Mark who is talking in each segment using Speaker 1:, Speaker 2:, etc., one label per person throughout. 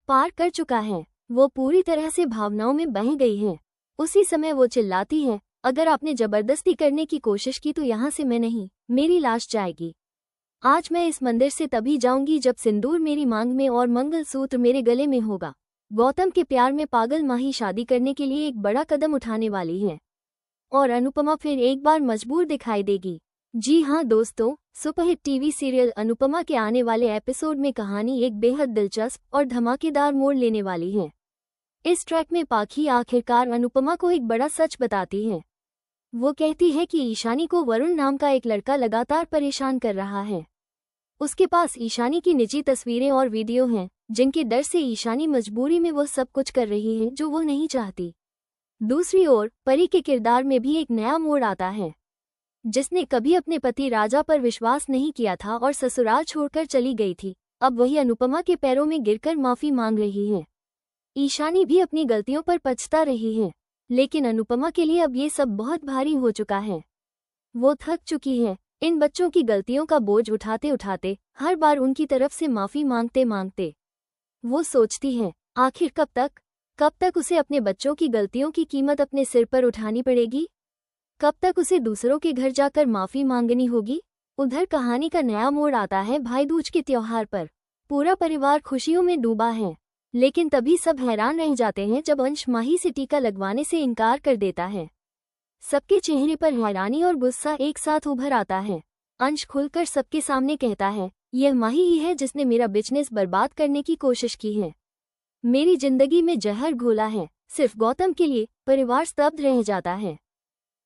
Speaker 1: पार कर चुका है। वो पूरी तरह से भावनाओं में बह गई है। उसी समय वो चिल्लाती है, अगर आपने जबरदस्ती करने की कोशिश की तो यहाँ से मैं नहीं, मेरी लाश जाएगी। आज मैं इस मंदिर से तभी जाऊंगी जब सिंदूर मेरी मांग में और मंगलसूत्र मेरे गले में होगा। गौतम के प्यार में पागल माही शादी करने के लिए एक बड़ा कदम उठाने वाली है और अनुपमा फिर एक बार मजबूर दिखाई देगी। जी हाँ दोस्तों, सुपरहिट टीवी सीरियल अनुपमा के आने वाले एपिसोड में कहानी एक बेहद दिलचस्प और धमाकेदार मोड़ लेने वाली है। इस ट्रैक में पाखी आखिरकार अनुपमा को एक बड़ा सच बताती है। वो कहती है कि ईशानी को वरुण नाम का एक लड़का लगातार परेशान कर रहा है। उसके पास ईशानी की निजी तस्वीरें और वीडियो हैं, जिनके डर से ईशानी मजबूरी में वो सब कुछ कर रही है जो वो नहीं चाहती। दूसरी ओर परी के किरदार में भी एक नया मोड़ आता है, जिसने कभी अपने पति राजा पर विश्वास नहीं किया था और ससुराल छोड़कर चली गई थी, अब वही अनुपमा के पैरों में गिरकर माफी मांग रही है। ईशानी भी अपनी गलतियों पर पछता रही है, लेकिन अनुपमा के लिए अब ये सब बहुत भारी हो चुका है। वो थक चुकी है, इन बच्चों की गलतियों का बोझ उठाते उठाते, हर बार उनकी तरफ से माफी मांगते मांगते। वो सोचती है, आखिर कब तक उसे अपने बच्चों की गलतियों की कीमत अपने सिर पर उठानी पड़ेगी? कब तक उसे दूसरों के घर जाकर माफी मांगनी होगी? उधर कहानी का नया मोड़ आता है भाई दूज के त्योहार पर। पूरा परिवार खुशियों में डूबा है, लेकिन तभी सब हैरान रह जाते हैं जब अंश माही से टीका लगवाने से इनकार कर देता है। सबके चेहरे पर हैरानी और गुस्सा एक साथ उभर आता है। अंश खुलकर सबके सामने कहता है, यह माही ही है जिसने मेरा बिजनेस बर्बाद करने की कोशिश की है, मेरी जिंदगी में जहर घोला है, सिर्फ गौतम के लिए। परिवार स्तब्ध रह जाता है।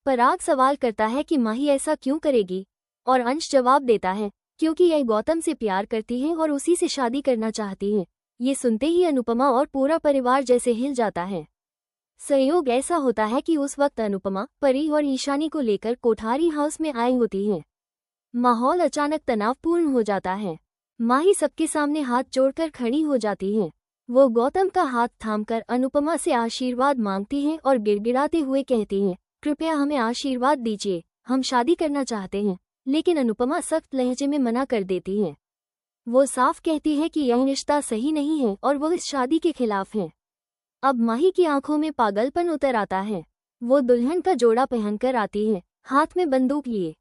Speaker 1: पराग सवाल करता है कि माही ऐसा क्यों करेगी, और अंश जवाब देता है, क्योंकि यह गौतम से प्यार करती है और उसी से शादी करना चाहती है। ये सुनते ही अनुपमा और पूरा परिवार जैसे हिल जाता है। संयोग ऐसा होता है कि उस वक्त अनुपमा, परी और ईशानी को लेकर कोठारी हाउस में आई होती है। माहौल अचानक तनावपूर्ण हो जाता है। माही सबके सामने हाथ जोड़कर खड़ी हो जाती है। वो गौतम का हाथ थामकर अनुपमा से आशीर्वाद मांगती है और गिड़गिड़ाते हुए कहती है, कृपया हमें आशीर्वाद दीजिए, हम शादी करना चाहते हैं। लेकिन अनुपमा सख्त लहजे में मना कर देती है। वो साफ कहती है कि यह रिश्ता सही नहीं है और वो इस शादी के खिलाफ है। अब माही की आंखों में पागलपन उतर आता है। वो दुल्हन का जोड़ा पहनकर आती है, हाथ में बंदूक लिए।